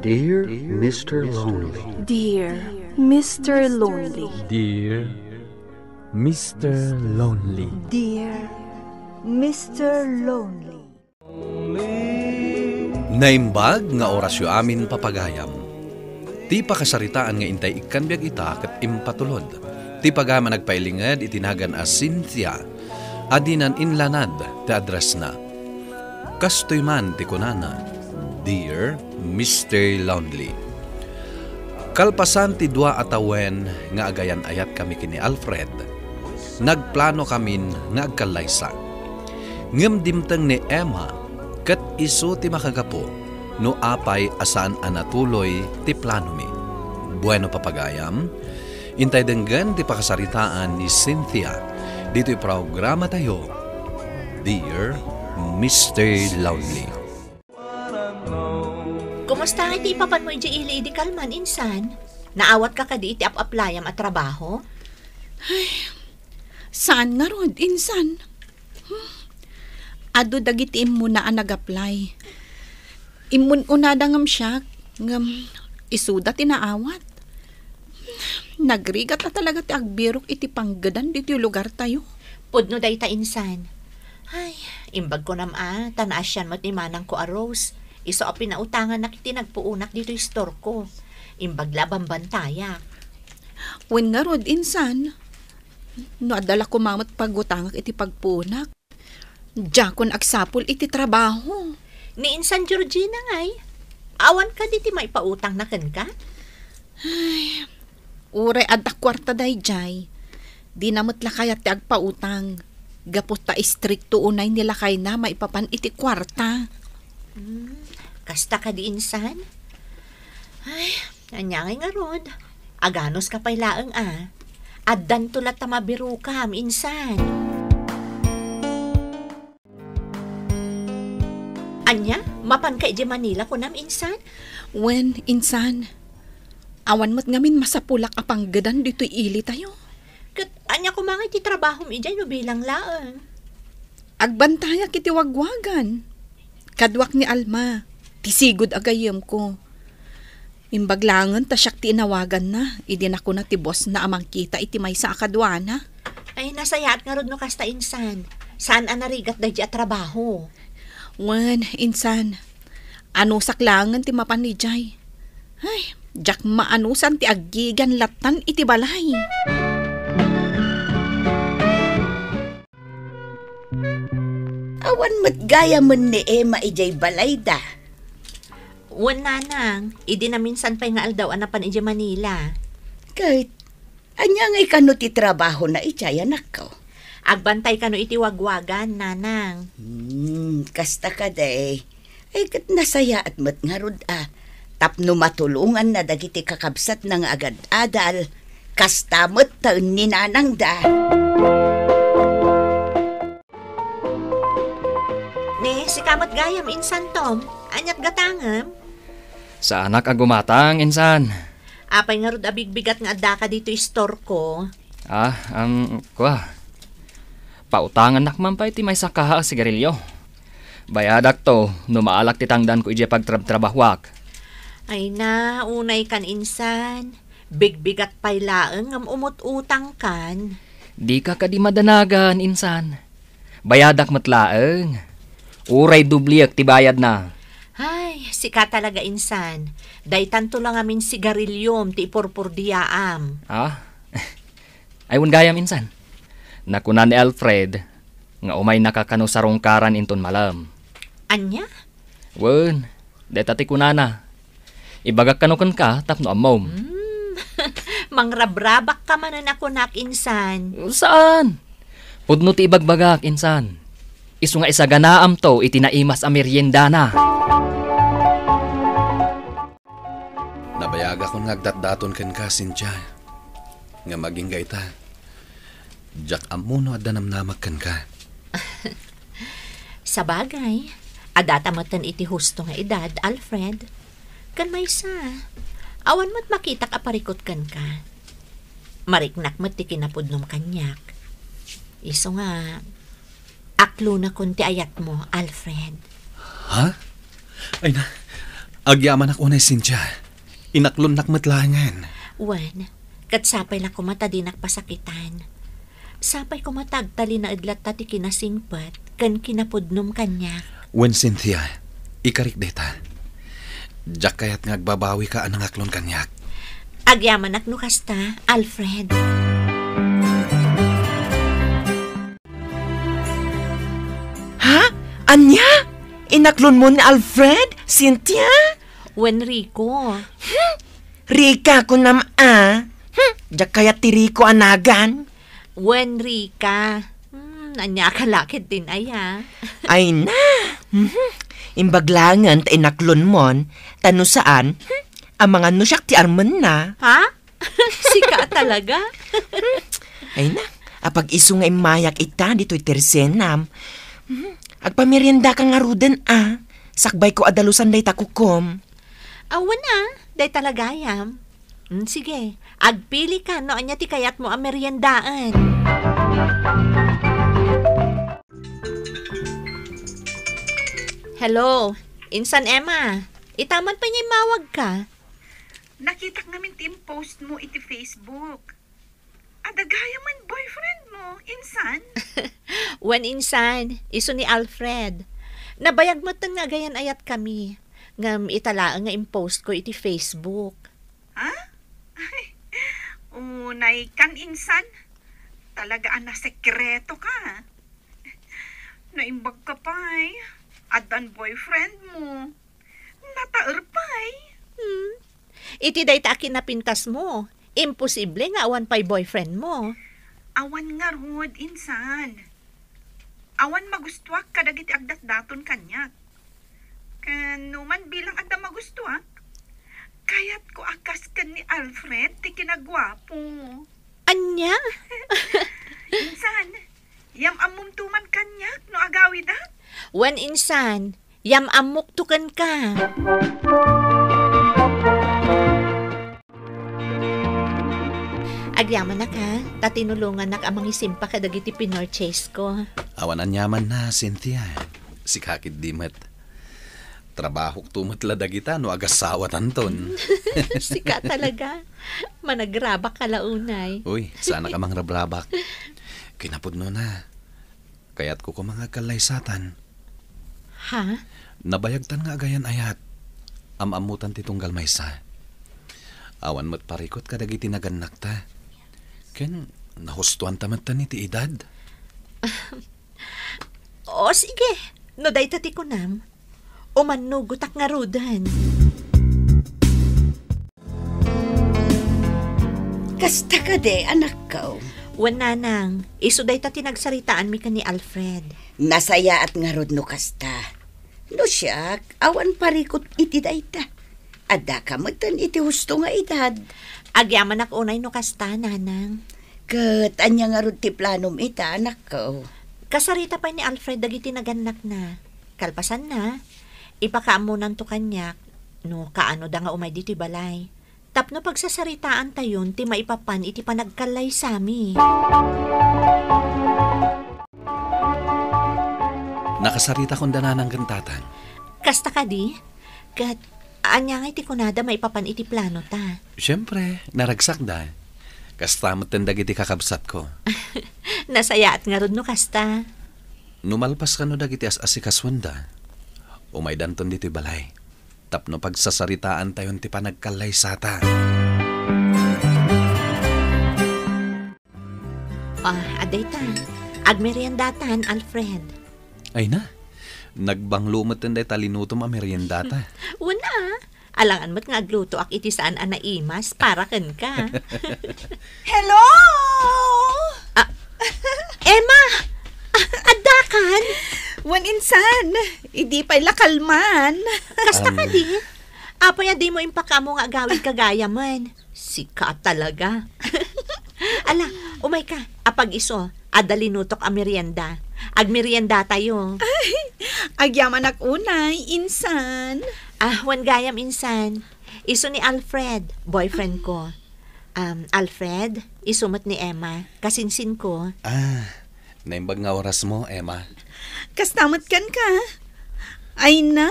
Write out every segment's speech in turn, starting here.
Dear Mr. Lonely. Dear Mr. Lonely. Dear Mr. Lonely. Dear Mr. Lonely. Naimbag nga orasyo amin papagayam. Ti pakasaritaan nga intay ikanbiag ita ket impatulod. Ti pagama nagpailinged itinagan as Cynthia. Adinan inlanad ti address na. Kastoy man ti kunana, Dear Mr. Lonely. Kalpasan ti dua atawen nga agayan ayat kami kini Alfred. Nagplano kamin nga agkalaysa. Ngem dimteng ni Emma ket isu ti makagapo no apay asan anatuloy ti plano mi. Bueno papagayam, intay denggan ti pakasaritaan ni Cynthia. Dito'y programa tayo, Dear Mr. Lonely. Kumusta iti ipapan mo ili di kalman, insan? Naawat ka kadi iti ap-aplayam at trabaho? Saan nga rod, insan? Ado dagiti mo na ang nag-apply. Imun unada ngam siya, ngam isuda tinaawat. Nagrigat na talaga ti agbirok iti panggadan dito yung lugar tayo. Pudno day ta, insan. Ay, imbag ko tanaas yan mat ni manang ko a Rose. Iso a pinautangan na kiti nagpuunak dito yung store ko. Imbag labang bantaya. Wen nga rod, insan. No adala ko mamot pagutangak iti pagpunak. Diya kon agsapol iti trabaho. Ni insan Georgina ngay. Awan ka diti maipautang na ken ka? Ay, uray adda kwarta day jay. Di namot lakayat ti agpautang. Gapot ta istrikto unay nila kay na maipapan iti kwarta. Kasta ka di insan? Ay, anyangay nga rod. Aganos ka pa'y laeng Addan tulat ta mabiru ka, insan. Anya, mapan ka iti Manila ko nam, insan? Wen, insan. Awan mo't ngamin masapulak apang gadan dito'y ili tayo. Kat anya ko mga iti trabaho mi dyan no bilang laeng. Agbantaya kiti wagwagan. Kadwak ni Alma. Tisigod agayem ko. Imbaglangan ta siyak ti inawagan na. Idin ako na ti boss na amang kita iti may sa akadwana. Ay, nasayaat nga rod no kasta, insan. Saan anarigat da at trabaho? Wen, insan. Ano saklangan ti mapan ni Jay? Ay, jak maanusan ti agigan latan iti balay. Awan mat gaya man ni Emma ijay balay da. Wan nanang, idi na minsan pa'y nga aldaw anapan iji Manila. Kahit, anya ngay kano ti trabaho na ijay anak ko. Agbantay ka no iti wagwagan, nanang. Kasta ka day. Ay kat nasaya at mat nga rod tapno matulungan na dagiti kakabsat ng agad-adal. Kasta mat taon ni nanang da. Ne, si kamot gayam, insan Tom. Anyat gatangam. Sa anak agumatang, insan. Apay nga rod abigbigat nga adda ka dito store ko. Pautangan nakman pa iti may sakaha ang sigarilyo. Bayadak to, numaalak titangdan ko iti pagtrabahwak. Ay na, unay kan insan. Bigbigat pa'y laeng ngam umut-utang kan. Di ka di madanagan, insan. Bayadak matlaeng. Uray dubliak ti bayad na. Ay, sika talaga, insan. Day tanto lang amin sigarilyom ti ipurpurdiyaam. Ayun gayam, insan. Nakunan ni Alfred nga umay nakakano sa rongkaran inton malam. Anya? Wen, detati kunana. Ibagak kanukon ka tapno amom. Mangrabrabak ka man na ako nak, insan. Saan? Pudno ti ibagbagak, insan. Isu nga isaganaam to itinaimas a merienda na. Nabayaga ko ngagdatdaton ken ka, Cynthia. Nga maging gayta. Jak amuno at danamnamag kan ka. Sa bagay, adatamatan iti husto nga edad, Alfred. Kan may sa, awan mo't makitak aparikot kan ka. Mariknak mo't ti kinapudnom kanyak. Iso nga, aklo na kunti ayat mo, Alfred. Ha? Ay na, Agyaman ako na Cynthia. Inaklon nakmatlangan. Wan, kat sapay lang kumata din pasakitan. Sapay kumatagtali na idlat tati kinasingpat kan kinapudnom kanyak. Wen Cynthia, ikarik deta. Diyak kayat ngagbabawi ka anang aklon kanyak. Agyaman ak nukasta, Alfred. Ha? Anya? Inaklon mo ni Alfred? Cynthia? Wen Rico. Rika ko Diyak kaya ti Rico anagan? Wen Rika. Anya kalakit din aya. Ay na. Imbaglangan ta inaklon mon. Tano saan? Ang mga nusyak ti arman na. Ha? Sika talaga? Ay na. Apag iso nga imayak ita dito'y tersenam. Agpamerienda ka nga ruden Sakbay ko adalusan day takukom. Awan day talaga yam. Sige, agpili ka no anya ti kayat mo ang meriendaan. Hello, Insan Emma. Itaman pa niya mawag ka. Nakita namin team post mo iti Facebook. Adagaya man boyfriend mo, Insan. Wan Insan, iso ni Alfred. Nabayag mo tang nagayan ayat kami. Ngam italaan nga impost ko iti Facebook. Ha? Ay, unay kang Insan. Talaga na sekreto ka. Naimbag ka pa'y. Adan boyfriend mo. Nataer pa'y. Iti day ta akin napintas mo. Imposible nga awan pa'y boyfriend mo. Awan nga rod, Insan. Awan magustuak kadagiti agdat daton kanyak. Kanuman bilang adda magustuak. Kayat ko akas kan ni Alfred ti kinagwapo. Anya? Insan, yam amum tuman kanyak no agawi da? Wan Insan, yam amok tukan ka. Agyaman na ka, tatinulungan nak amang isimpa kadagiti pinorchase ko. Awanan yaman na, Cynthia. Sikakit dimet. Trabaho tumatla dagita no agasawa tanton. Sika talaga. Managrabak ka launay. Uy, sana ka mang rabrabak. Kinapudno na. Kayat ko mga kalaysatan. Ha? Nabayagtan nga agayan ayat. Amamutan ti tunggal maysa. Awan mo't parikot kadagiti naganak ta. Ken nahustuan tamat ta ni ti edad. O sige, no day tati ko nam. Umanugutak nga rudan. Kasta ka de, anak ko. Wananang, iso day tati nagsaritaan mi ka ni Alfred. Nasaya at nga rod no kasta. No siyak, awan parikot iti dayta. Ada ka matan iti husto nga edad. Agyaman ak unay no kasta, nanang. Kat, anya nga rod ti planom ita, anak ko. Kasarita pa ni Alfred dagiti naganak na. Kalpasan na. Ipakaamunan to kanyak. No, kaano da nga umay diti balay. Tapno pagsasaritaan tayon, ti maipapan iti panagkalay sami. Nakasarita kong dananang gantatan. Kasta ka di? Kat, anya nga iti kunada maipapan iti plano ta. Siyempre, naragsak da. Kasta matanda iti kakabsat ko. Nasaya at nga ron no kasta. Numalpas ka no dagiti as-asikaswanda. Umay danton dito balay. Tapno pagsasaritaan tayon ti panagkalay sata. Aday ta. Agmeriendatan, Alfred. Ay na, nagbanglumat tinday talinutom a meriendata. Una, alangan mo't nga agluto ak iti saan anaimas para ken ka. Hello! Emma! Adakan! Wan Insan, idi pa'y lakalman. Kasta ka di? Apay di mo impaka mo nga agawid kagaya man. Sika talaga. Ala, umay ka. Apag iso, adalinutok a merienda. Agmerienda tayo. Agyaman ak unay, Insan. Wan gayam Insan. Iso ni Alfred, boyfriend ko. Alfred, isumot ni Emma. Kasinsin ko. Naimbag nga oras mo, Emma. Kastamot kan ka. Ay na,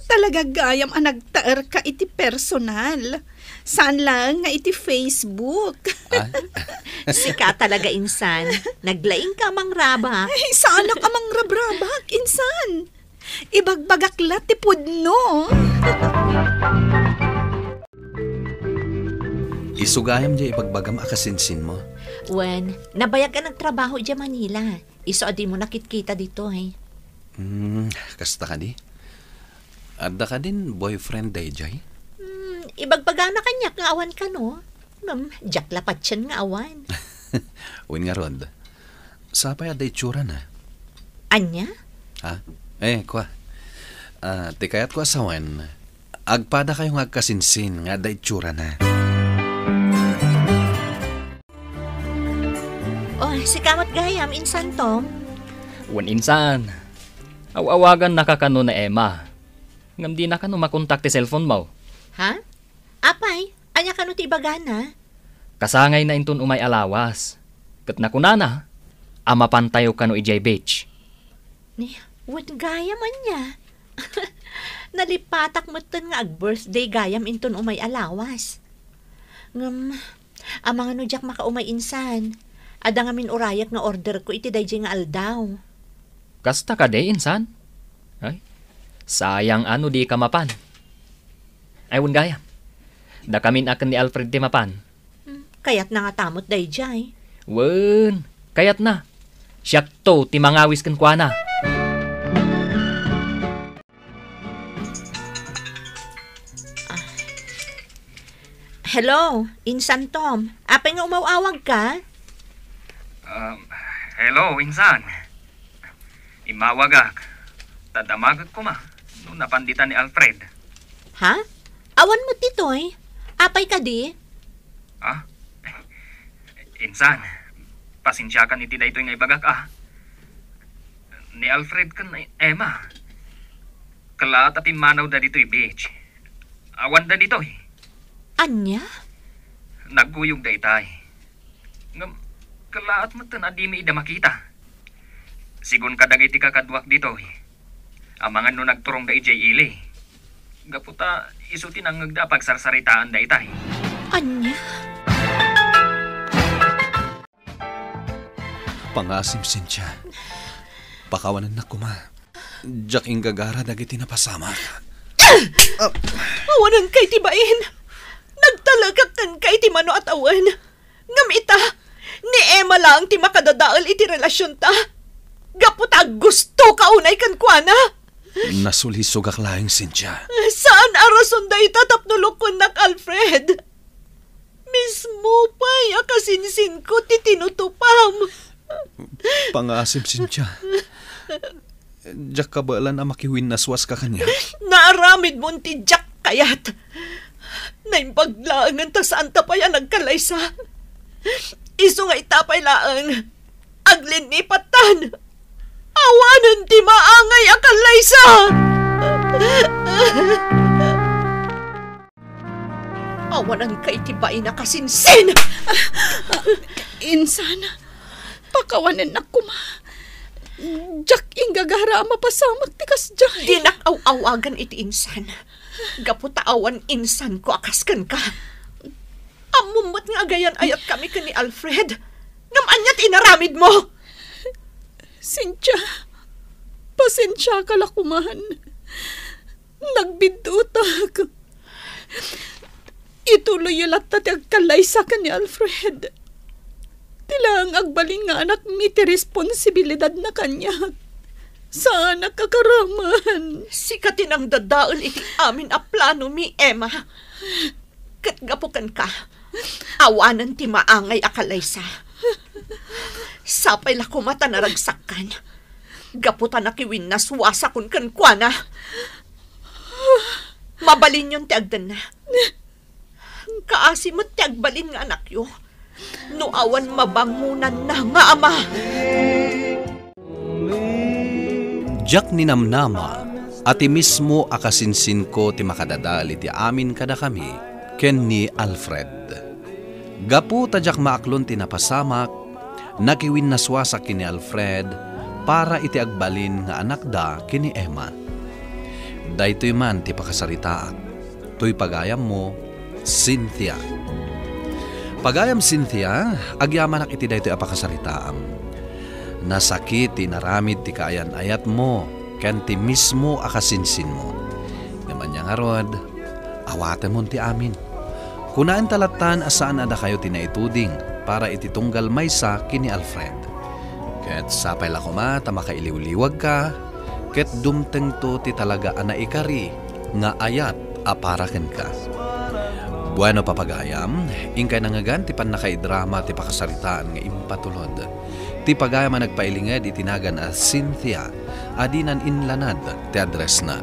talaga gayam ang nagtaer ka iti personal. Saan lang nga iti Facebook? Sika talaga insan. Naglaing ka mang raba. Ay, sana ka mang rabrabak, insan. Ibagbagaklat ti pudno. Isugayam di ipagbagam akasinsin mo. Wen, nabayag ka ng trabaho dyan Manila. Iso adi mo nakitkita dito eh. Kasta ka di? Adda ka din boyfriend day jay? Ibagbagana kanya nga awan ka no. Jaklapat siyan nga awan. Uwin nga Rod. Sapay aday tsura na. Anya? Ha? Kwa. Tikayat ko asawan. Agpada kayong agkasinsin nga aday tsura na. Oh, si Kamat Gayam, insan Tom. Wan insan. Awawagan nakakano na Emma. Ngam di na kano makontak ti cellphone mo. Ha? Apay, anya ka no ti bagana? Kasangay na inton umay alawas. Kat na kunana, amapantayo ka no ijay beach. Ni, wad gayam anya. Nalipatak mo nga ag-birthday gayam inton umay alawas. Ngam, amang ano jak makaumay insan. Ada nga min urayak nga order ko iti dayjay nga aldaw. Kasta ka de, insan? Ay, sayang ano di ka mapan. Ay, wun gaya. Da kamin akan ni Alfred di mapan. Kayat na nga tamot dayjay. Wun, kayat na. Siyak to, ti mangawis kan kwa na. Hello, insan Tom. Apay nga umawawag ka? Hello, insan. Imawagak. Tadamagag ko ma. Nung napanditan ni Alfred. Ha? Awan mo titoy. Apay ka di? Ah? Insan, pasensya ka ni Tida ito nga ibagak Ni Alfred kan Emma. Kala tapi manaw da dito beach. Awan da dito Anya? Naguyog da itay. Ngam, kalaat mo tan adi mi ida makita. Sigun kadagay ti kakadwak dito Amangan no nagturong da ijay ili. Gaputa isutin ang ngagda pagsarsaritaan da itay. Anya? Pangasim Cynthia. Pakawanan na kuma. Jack ing gagara dagiti napasamak. Awanan kay tibain. Nagtalagakan kay ti mano at awan. Ngam ita, ni Emma lang ti makadadaal iti relasyon ta. Gaputa gusto kaunay kan kuana. Nasulisog aklaing Cynthia. Saan arason da itatapnulokon nak Alfred? Mismo pa'y akasinsin ko ti tinutupam. Pangasim Cynthia. Jack kabalan ang makiwin naswas ka kanya. Naaramid mo ti Jack kayat. Naimbaglaangan ta saan ta pa yan nagkalaysa. Iso nga itapay laang. Aglinipatan. Awanan ti maangay akalaysa. Awanan kay ti bain na kasinsin. Insan, pakawanan na kuma. Jack ingagara mapasamak ti kasjay. Di nakaw-awagan iti insan. Gaputaawan insan ko akaskan ka. Amumot nga agayan ayat kami ka ni Alfred. Ngam anyat inaramid mo. Cynthia, pasensya ka lakuman. Nagbidutak. Ituloy yulat na tiagkalay sa ka ni Alfred. Tilang agbaling nga anak mi ti responsibilidad na kanya. Saan nakakaraman? Sikatin ang dadaol iti amin a plano mi Emma. Katgapukan ka. Awanan ti maangay akalaysa. Sapay la kumata naragsakan. Gaputan na kiwin na suwasa kun kankwana. Mabalin yun ti agdan na. Kaasi mo ti agbalin nga anak yo. No awan mabangunan na nga ama. Jack ni namnama, ati mismo akasinsin ko ti makadadali ti amin kada kami, ken ni Alfred. Gapu ta Jack maaklon ti napasamak, nakiwin naswasa kini Alfred, para iti agbalin nga anak da kini Emma. daytoy man ti pakasaritaan. Tuy pagayam mo, Cynthia. Pagayam Cynthia, agyamanak iti daytoy apakasaritaam. Nasakit ti naramid ti kaayan ayat mo, ken ti mismo akasinsin mo. Naman niya nga rod, awate mo ti amin. Kunaan talatan asaan ada kayo tinaituding para ititunggal maysa kini Alfred. Ket sapay la kuma tamakailiw-liwag ka, ket dumteng to ti talaga anaikari nga ayat aparaken ka. Bueno papagayam, ingkay nangagan ti panakaidrama ti pakasaritaan nga impatulod. Ti pagayam nagpailinged itinagan a Cynthia, adinan inlanad ti address na.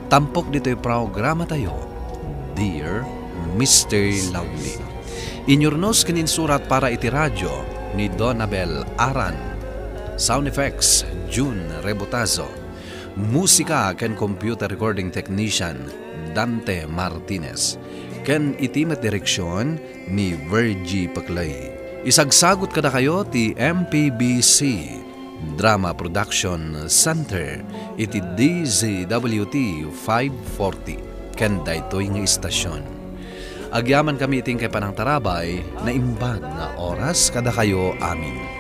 Tampok dito'y programa tayo, Dear Mr. Lovely. Inyurnos kininsurat para iti radyo ni Donabel Aran. Sound effects, June Rebotazo. Musika ken computer recording technician, Dante Martinez. Ken itimet direksyon ni Virgie Paclay. Isagsagot kada kayo ti MPBC Drama Production Center iti DZWT 540 ken daytoy nga istasyon. Agyaman kami iting kay panang tarabay na imbag nga oras kada kayo amin.